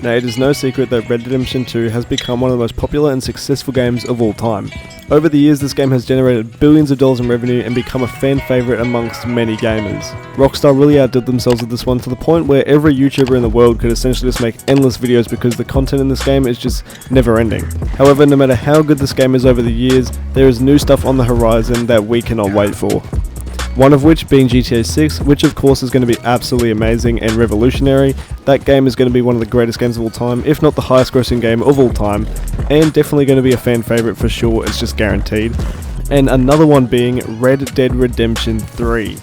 Now, it is no secret that Red Dead Redemption 2 has become one of the most popular and successful games of all time. Over the years, this game has generated billions of dollars in revenue and become a fan favourite amongst many gamers. Rockstar really outdid themselves with this one to the point where every YouTuber in the world could essentially just make endless videos because the content in this game is just never ending. However, no matter how good this game is over the years, there is new stuff on the horizon that we cannot wait for. One of which being GTA 6, which of course is going to be absolutely amazing and revolutionary. That game is going to be one of the greatest games of all time, if not the highest grossing game of all time, and definitely going to be a fan favourite for sure, it's just guaranteed. And another one being Red Dead Redemption 3.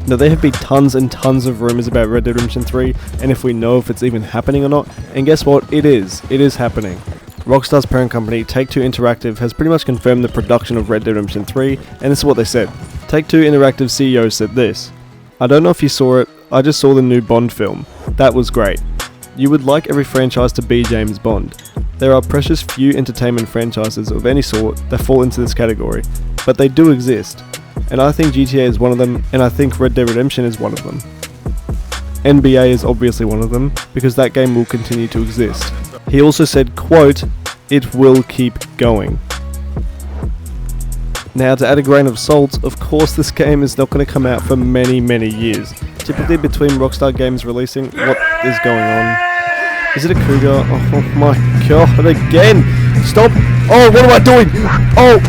Now, there have been tons and tons of rumours about Red Dead Redemption 3, and if we know if it's even happening or not, and guess what, it is happening. Rockstar's parent company, Take-Two Interactive, has pretty much confirmed the production of Red Dead Redemption 3, and this is what they said. Take-Two Interactive CEO said this: "I don't know if you saw it, I just saw the new Bond film. That was great. You would like every franchise to be James Bond. There are precious few entertainment franchises of any sort that fall into this category, but they do exist. And I think GTA is one of them, and I think Red Dead Redemption is one of them. NBA is obviously one of them, because that game will continue to exist." He also said, quote, "It will keep going." Now, to add a grain of salt, of course this game is not going to come out for many, many years. Typically between Rockstar games releasing, what is going on? Is it a cougar? Oh my god, again! Stop! Oh, what am I doing? Oh!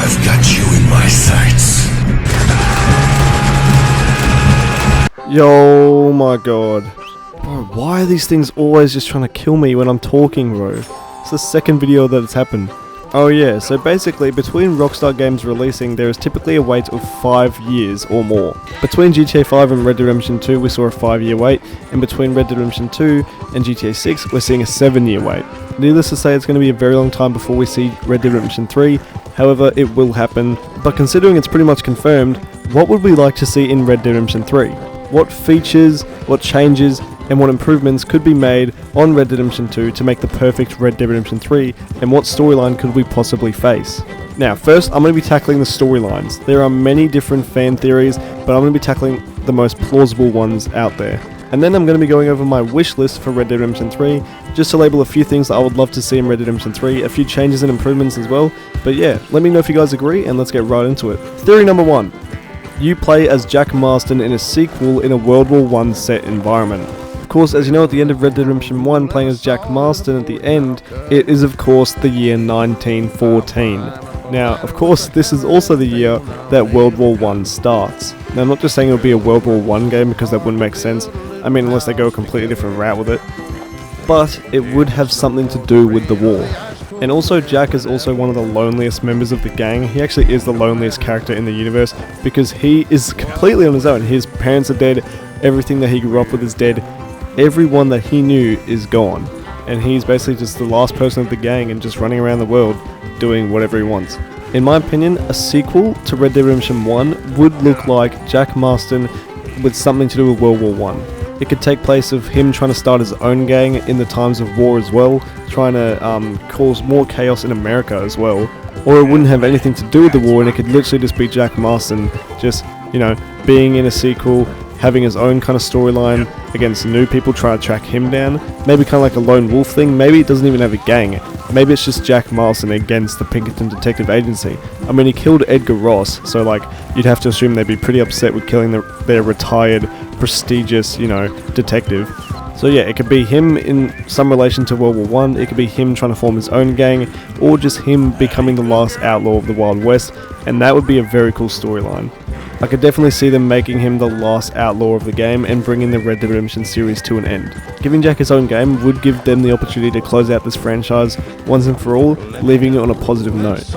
I've got you in my sights. Yo, my god. Bro, why are these things always just trying to kill me when I'm talking, bro? It's the second video that it's happened. Oh yeah, so basically between Rockstar games releasing, there is typically a wait of 5 years or more. Between GTA 5 and Red Dead Redemption 2 we saw a 5-year wait, and between Red Dead Redemption 2 and GTA 6 we're seeing a 7-year wait. Needless to say, it's going to be a very long time before we see Red Dead Redemption 3, however it will happen, but considering it's pretty much confirmed, what would we like to see in Red Dead Redemption 3? What features, what changes, and what improvements could be made on Red Dead Redemption 2 to make the perfect Red Dead Redemption 3, and what storyline could we possibly face? Now, first I'm going to be tackling the storylines. There are many different fan theories, but I'm going to be tackling the most plausible ones out there. And then I'm going to be going over my wish list for Red Dead Redemption 3, just to label a few things that I would love to see in Red Dead Redemption 3, a few changes and improvements as well. But yeah, let me know if you guys agree, and let's get right into it. Theory number 1. You play as Jack Marston in a sequel in a World War I set environment. Of course, as you know, at the end of Red Dead Redemption 1, playing as Jack Marston at the end, it is of course the year 1914. Now, of course, this is also the year that World War I starts. Now, I'm not just saying it would be a World War I game because that wouldn't make sense, I mean unless they go a completely different route with it, but it would have something to do with the war. And also, Jack is also one of the loneliest members of the gang. He actually is the loneliest character in the universe because he is completely on his own. His parents are dead, everything that he grew up with is dead, everyone that he knew is gone, and he's basically just the last person of the gang and just running around the world doing whatever he wants. In my opinion, a sequel to Red Dead Redemption 1 would look like Jack Marston with something to do with World War I. It could take place of him trying to start his own gang in the times of war as well, trying to cause more chaos in America as well. Or it wouldn't have anything to do with the war and it could literally just be Jack Marston just, you know, being in a sequel, having his own kind of storyline against new people trying to track him down. Maybe kind of like a lone wolf thing. Maybe it doesn't even have a gang. Maybe it's just Jack Marston against the Pinkerton Detective Agency. I mean, he killed Edgar Ross, so like you'd have to assume they'd be pretty upset with killing their retired, prestigious, you know, detective. So yeah, it could be him in some relation to World War I, it could be him trying to form his own gang, or just him becoming the last outlaw of the Wild West, and that would be a very cool storyline. I could definitely see them making him the last outlaw of the game and bringing the Red Dead Redemption series to an end. Giving Jack his own game would give them the opportunity to close out this franchise once and for all, leaving it on a positive note.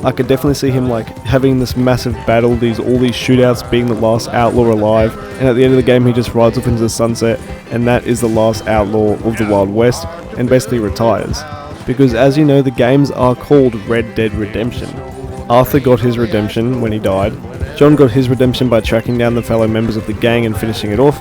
I could definitely see him like having this massive battle, all these shootouts, being the last outlaw alive, and at the end of the game he just rides off into the sunset, and that is the last outlaw of the Wild West, and basically retires. Because as you know, the games are called Red Dead Redemption. Arthur got his redemption when he died, John got his redemption by tracking down the fellow members of the gang and finishing it off,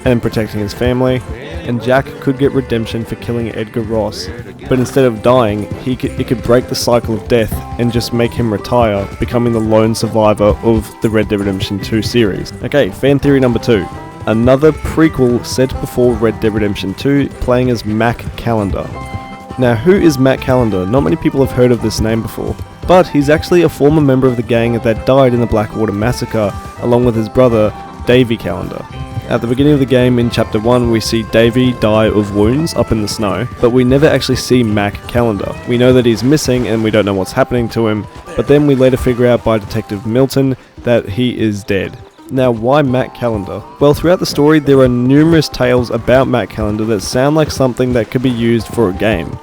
and protecting his family, and Jack could get redemption for killing Edgar Ross, but instead of dying, it could break the cycle of death and just make him retire, becoming the lone survivor of the Red Dead Redemption 2 series. Okay, fan theory number 2. Another prequel set before Red Dead Redemption 2, playing as Mac Callander. Now, who is Mac Callander? Not many people have heard of this name before, but he's actually a former member of the gang that died in the Blackwater Massacre, along with his brother, Davy Callander. At the beginning of the game in Chapter 1, we see Davy die of wounds up in the snow, but we never actually see Mac Callander. We know that he's missing and we don't know what's happening to him, but then we later figure out by Detective Milton that he is dead. Now, why Mac Callander? Well, throughout the story, there are numerous tales about Mac Callander that sound like something that could be used for a game.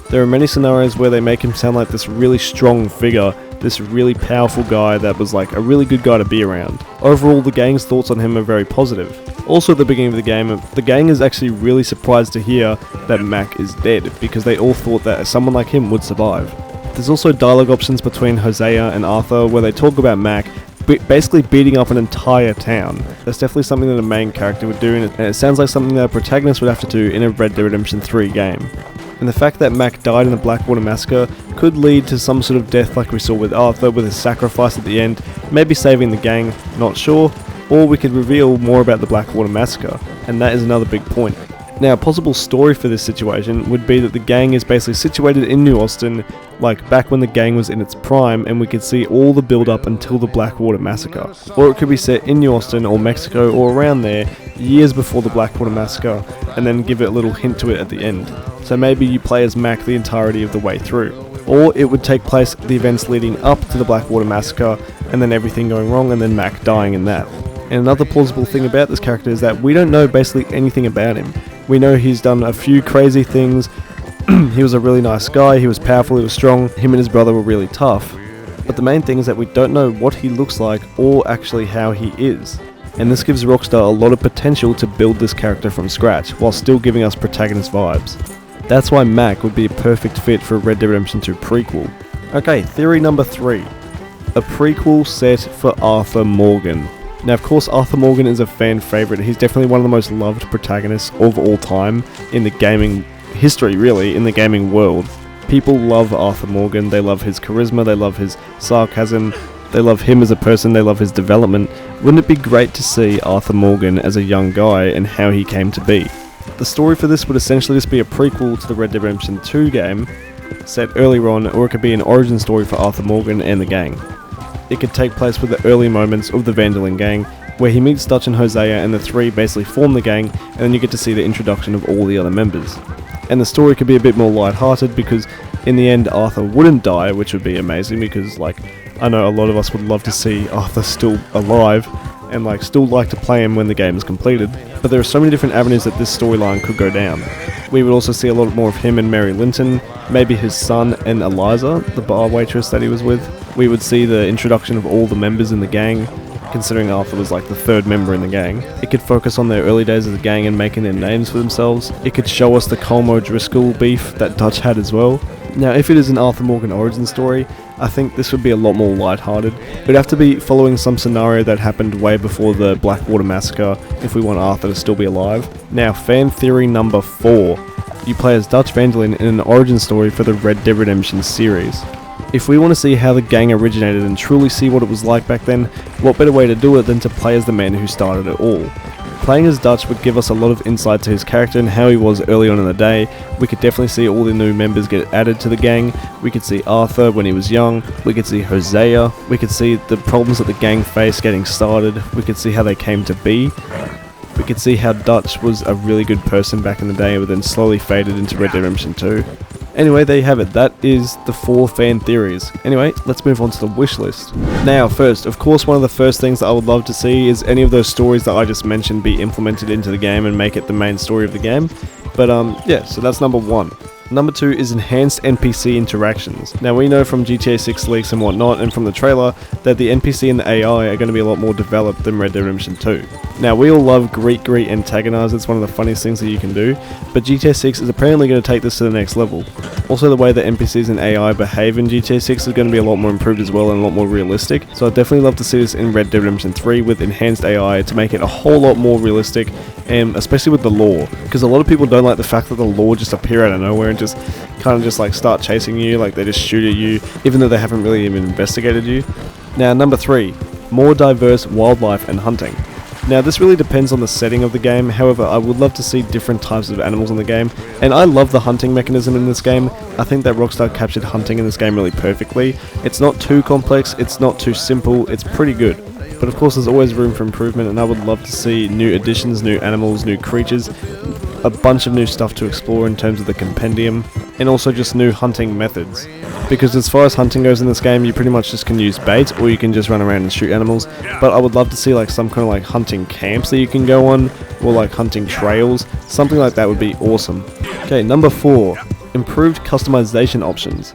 There are many scenarios where they make him sound like this really strong figure, this really powerful guy that was like a really good guy to be around. Overall, the gang's thoughts on him are very positive. Also at the beginning of the game, the gang is actually really surprised to hear that Mac is dead, because they all thought that someone like him would survive. There's also dialogue options between Hosea and Arthur where they talk about Mac basically beating up an entire town. That's definitely something that a main character would do, and it sounds like something that a protagonist would have to do in a Red Dead Redemption 3 game. And the fact that Mac died in the Blackwater Massacre could lead to some sort of death like we saw with Arthur, with his sacrifice at the end, maybe saving the gang, not sure, or we could reveal more about the Blackwater Massacre, and that is another big point. Now, a possible story for this situation would be that the gang is basically situated in New Austin, like back when the gang was in its prime, and we could see all the build up until the Blackwater Massacre. Or it could be set in New Austin or Mexico or around there, years before the Blackwater Massacre, and then give it a little hint to it at the end. So maybe you play as Mac the entirety of the way through. Or it would take place the events leading up to the Blackwater Massacre, and then everything going wrong, and then Mac dying in that. And another plausible thing about this character is that we don't know basically anything about him. We know he's done a few crazy things. He was a really nice guy, he was powerful, he was strong, him and his brother were really tough. But the main thing is that we don't know what he looks like or actually how he is. And this gives Rockstar a lot of potential to build this character from scratch, while still giving us protagonist vibes. That's why Mac would be a perfect fit for a Red Dead Redemption 2 prequel. Okay, theory number 3. A prequel set for Arthur Morgan. Now, of course, Arthur Morgan is a fan favourite. He's definitely one of the most loved protagonists of all time in the gaming history, really, in the gaming world. People love Arthur Morgan, they love his charisma, they love his sarcasm, they love him as a person, they love his development. Wouldn't it be great to see Arthur Morgan as a young guy and how he came to be? The story for this would essentially just be a prequel to the Red Dead Redemption 2 game, set earlier on, or it could be an origin story for Arthur Morgan and the gang. It could take place with the early moments of the Vanderlyn gang, where he meets Dutch and Hosea and the three basically form the gang, and then you get to see the introduction of all the other members. And the story could be a bit more lighthearted because in the end Arthur wouldn't die, which would be amazing because I know a lot of us would love to see Arthur still alive and still like to play him when the game is completed. But there are so many different avenues that this storyline could go down. We would also see a lot more of him and Mary Linton, maybe his son and Eliza, the bar waitress that he was with. We would see the introduction of all the members in the gang, considering Arthur was the third member in the gang. It could focus on their early days as a gang and making their names for themselves. It could show us the Colmo Driscoll beef that Dutch had as well. Now, if it is an Arthur Morgan origin story, I think this would be a lot more lighthearted. It would have to be following some scenario that happened way before the Blackwater Massacre if we want Arthur to still be alive. Now, fan theory number 4. You play as Dutch Vanderlyn in an origin story for the Red Dead Redemption series. If we want to see how the gang originated and truly see what it was like back then, what better way to do it than to play as the man who started it all? Playing as Dutch would give us a lot of insight to his character and how he was early on in the day. We could definitely see all the new members get added to the gang. We could see Arthur when he was young. We could see Hosea. We could see the problems that the gang faced getting started. We could see how they came to be. We could see how Dutch was a really good person back in the day but then slowly faded into Red Dead Redemption 2. Anyway, there you have it. That is the 4 fan theories. Anyway, let's move on to the wish list. Now, first, of course, one of the first things that I would love to see is any of those stories that I just mentioned be implemented into the game and make it the main story of the game. But yeah, so that's number 1. Number 2 is enhanced NPC interactions. Now, we know from GTA 6 leaks and whatnot, and from the trailer, that the NPC and the AI are going to be a lot more developed than Red Dead Redemption 2. Now, we all love greet antagonize, it's one of the funniest things that you can do, but GTA 6 is apparently going to take this to the next level. Also, the way that NPCs and AI behave in GTA 6 is going to be a lot more improved as well and a lot more realistic, so I'd definitely love to see this in Red Dead Redemption 3 with enhanced AI to make it a whole lot more realistic, and especially with the law, because a lot of people don't like the fact that the law just appear out of nowhere and just kind of just start chasing you, they just shoot at you, even though they haven't really even investigated you. Now, number 3, more diverse wildlife and hunting. Now this really depends on the setting of the game, however I would love to see different types of animals in the game, and I love the hunting mechanism in this game. I think that Rockstar captured hunting in this game really perfectly. It's not too complex, it's not too simple, it's pretty good. But of course there's always room for improvement, and I would love to see new additions, new animals, new creatures, a bunch of new stuff to explore in terms of the compendium, and also just new hunting methods. Because as far as hunting goes in this game, you pretty much just can use bait, or you can just run around and shoot animals. But I would love to see like some kind of like hunting camps that you can go on, or like hunting trails. Something like that would be awesome. Okay, number 4, improved customization options.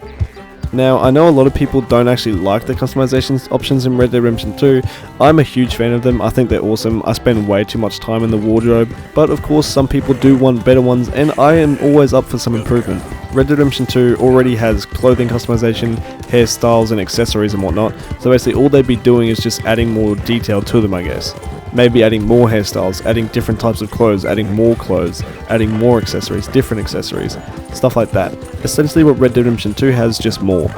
Now, I know a lot of people don't actually like the customization options in Red Dead Redemption 2. I'm a huge fan of them, I think they're awesome. I spend way too much time in the wardrobe, but of course some people do want better ones, and I am always up for some improvement. Red Dead Redemption 2 already has clothing customization, hairstyles and accessories and whatnot, so basically all they'd be doing is just adding more detail to them, I guess. Maybe adding more hairstyles, adding different types of clothes, adding more clothes, adding more accessories, different accessories, stuff like that. Essentially what Red Dead Redemption 2 has, just more.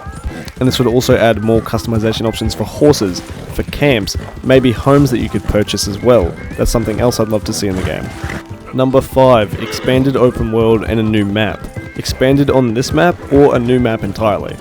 And this would also add more customization options for horses, for camps, maybe homes that you could purchase as well. That's something else I'd love to see in the game. Number 5, expanded open world and a new map. Expanded on this map or a new map entirely.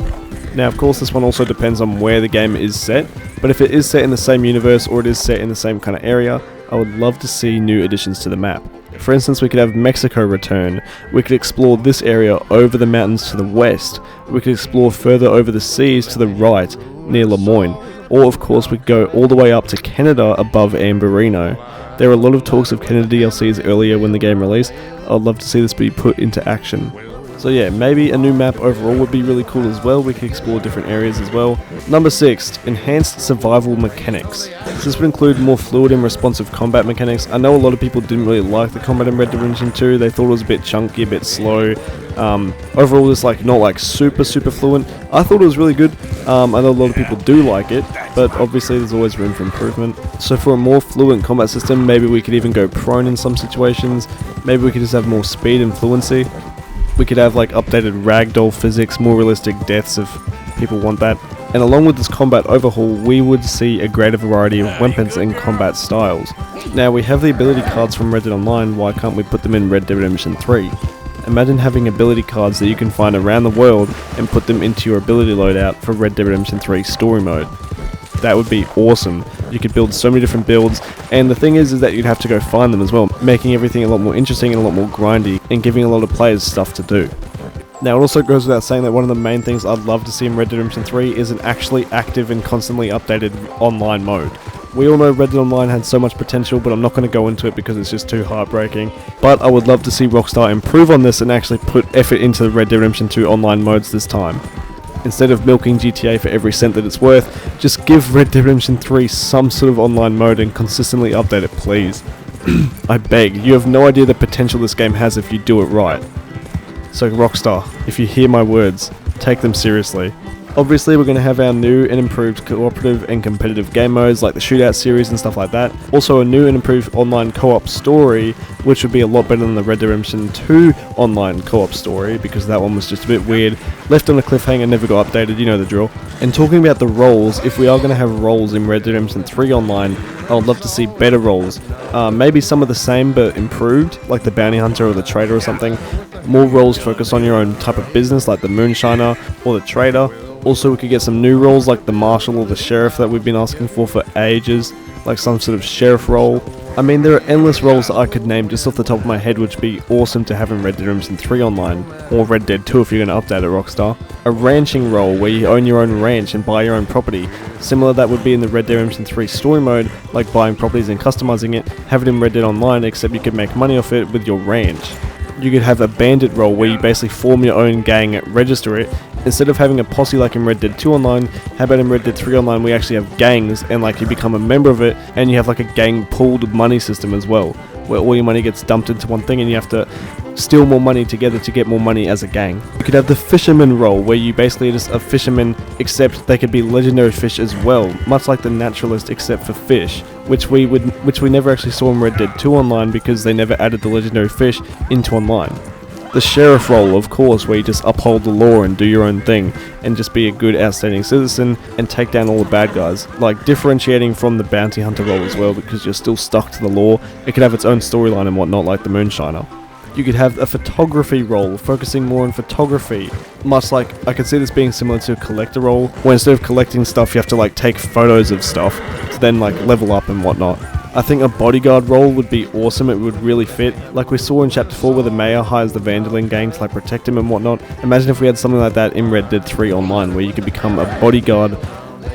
Now of course this one also depends on where the game is set, but if it is set in the same universe or it is set in the same kind of area, I would love to see new additions to the map. For instance, we could have Mexico return, we could explore this area over the mountains to the west, we could explore further over the seas to the right, near Lemoyne, or of course we could go all the way up to Canada above Amberino. There were a lot of talks of Canada DLCs earlier when the game released. I'd love to see this be put into action. So yeah, maybe a new map overall would be really cool as well. We could explore different areas as well. Number 6, enhanced survival mechanics. This would include more fluid and responsive combat mechanics. I know a lot of people didn't really like the combat in Red Dead Redemption 2. They thought it was a bit chunky, a bit slow. Overall, it's like not like super fluent. I thought it was really good. I know a lot of people do like it, but obviously there's always room for improvement. So for a more fluent combat system, maybe we could even go prone in some situations. Maybe we could just have more speed and fluency. We could have like updated ragdoll physics, more realistic deaths if people want that. And along with this combat overhaul, we would see a greater variety of weapons and combat styles. Now we have the ability cards from Red Dead Online, why can't we put them in Red Dead Redemption 3? Imagine having ability cards that you can find around the world and put them into your ability loadout for Red Dead Redemption 3 story mode. That would be awesome. You could build so many different builds, and the thing is that you'd have to go find them as well, making everything a lot more interesting and a lot more grindy, and giving a lot of players stuff to do. Now it also goes without saying that one of the main things I'd love to see in Red Dead Redemption 3 is an actually active and constantly updated online mode. We all know Red Dead Online had so much potential, but I'm not going to go into it because it's just too heartbreaking. But I would love to see Rockstar improve on this and actually put effort into the Red Dead Redemption 2 online modes this time. Instead of milking GTA for every cent that it's worth, just give Red Dead Redemption 3 some sort of online mode and consistently update it, please. I beg, you have no idea the potential this game has if you do it right. So Rockstar, if you hear my words, take them seriously. Obviously we're going to have our new and improved cooperative and competitive game modes like the shootout series and stuff like that. Also a new and improved online co-op story, which would be a lot better than the Red Dead Redemption 2 online co-op story, because that one was just a bit weird, left on a cliffhanger, never got updated, you know the drill. And talking about the roles, if we are going to have roles in Red Dead Redemption 3 online, I would love to see better roles. Maybe some of the same but improved, like the bounty hunter or the trader or something. More roles focus on your own type of business like the moonshiner or the trader. Also we could get some new roles like the marshal or the sheriff that we've been asking for ages, like some sort of sheriff role. I mean, there are endless roles that I could name just off the top of my head, which would be awesome to have in Red Dead Redemption 3 online, or Red Dead 2 if you're going to update it, Rockstar. A ranching role where you own your own ranch and buy your own property. Similar that would be in the Red Dead Redemption 3 story mode, like buying properties and customizing it. Have it in Red Dead Online, except you could make money off it with your ranch. You could have a bandit role where you basically form your own gang, register it. Instead of having a posse like in Red Dead 2 Online, how about in Red Dead 3 Online we actually have gangs, and like you become a member of it and you have like a gang pooled money system as well, where all your money gets dumped into one thing and you have to steal more money together to get more money as a gang. You could have the fisherman role where you basically are just a fisherman, except they could be legendary fish as well, much like the naturalist except for fish, which we never actually saw in Red Dead 2 Online because they never added the legendary fish into online. The sheriff role, of course, where you just uphold the law and do your own thing, and just be a good, outstanding citizen, and take down all the bad guys. Like, differentiating from the bounty hunter role as well, because you're still stuck to the law. It could have its own storyline and whatnot, like the Moonshiner. You could have a photography role, focusing more on photography. Much like, I could see this being similar to a collector role, where instead of collecting stuff, you have to like take photos of stuff, to then like level up and whatnot. I think a bodyguard role would be awesome, it would really fit. Like we saw in Chapter 4 where the mayor hires the Vanderlyn gang to like protect him and whatnot. Imagine if we had something like that in Red Dead 3 Online, where you could become a bodyguard.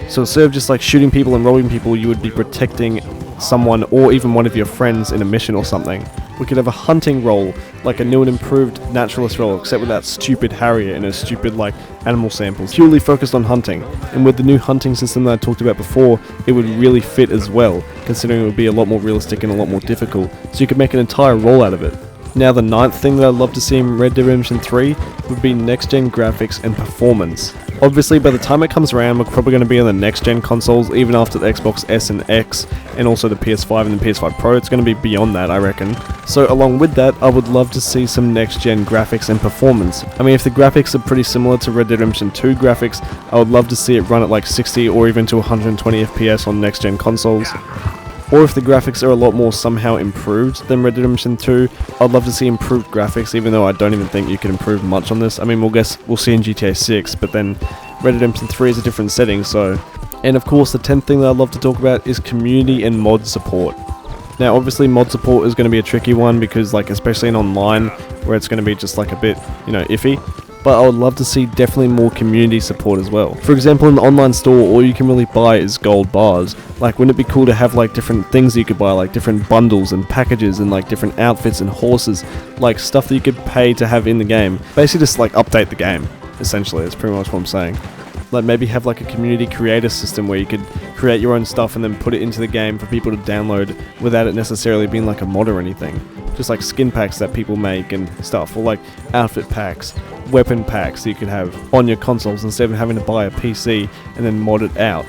So instead of just like shooting people and robbing people, you would be protecting someone or even one of your friends in a mission or something. We could have a hunting role, like a new and improved naturalist role, except with that stupid Harrier and his stupid like animal samples, purely focused on hunting. And with the new hunting system that I talked about before, it would really fit as well, considering it would be a lot more realistic and a lot more difficult, so you could make an entire role out of it. Now the ninth thing that I'd love to see in Red Dead Redemption 3 would be next-gen graphics and performance. Obviously by the time it comes around we're probably going to be on the next-gen consoles, even after the Xbox S and X, and also the PS5 and the PS5 Pro. It's going to be beyond that, I reckon. So along with that, I would love to see some next-gen graphics and performance. I mean, if the graphics are pretty similar to Red Dead Redemption 2 graphics, I would love to see it run at like 60 or even to 120 FPS on next-gen consoles. Or if the graphics are a lot more somehow improved than Red Dead Redemption 2, I'd love to see improved graphics, even though I don't even think you can improve much on this. I mean, we'll see in GTA 6, but then Red Dead Redemption 3 is a different setting, so... And of course, the 10th thing that I'd love to talk about is community and mod support. Now, obviously, mod support is going to be a tricky one, because, like, especially in online, where it's going to be just, like, a bit, iffy. But I would love to see definitely more community support as well. For example, in the online store, all you can really buy is gold bars. Like, wouldn't it be cool to have like different things that you could buy, like different bundles and packages and like different outfits and horses, like stuff that you could pay to have in the game. Basically just like update the game, essentially, that's pretty much what I'm saying. Like maybe have like a community creator system where you could create your own stuff and then put it into the game for people to download without it necessarily being like a mod or anything. Just like skin packs that people make and stuff, or like outfit packs, weapon packs that you could have on your consoles instead of having to buy a PC and then mod it out.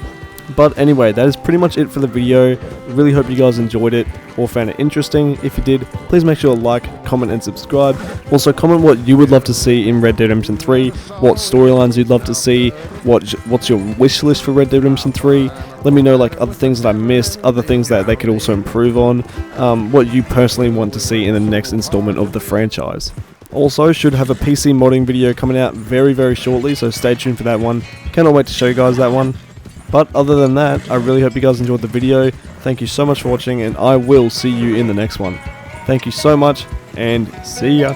But anyway, that is pretty much it for the video. Really hope you guys enjoyed it or found it interesting. If you did, please make sure to like, comment and subscribe. Also comment what you would love to see in Red Dead Redemption 3, what storylines you'd love to see, what's your wish list for Red Dead Redemption 3. Let me know like other things that I missed, other things that they could also improve on, what you personally want to see in the next installment of the franchise. Also, should have a PC modding video coming out very, very shortly, so stay tuned for that one. Cannot wait to show you guys that one. But other than that, I really hope you guys enjoyed the video. Thank you so much for watching, and I will see you in the next one. Thank you so much, and see ya.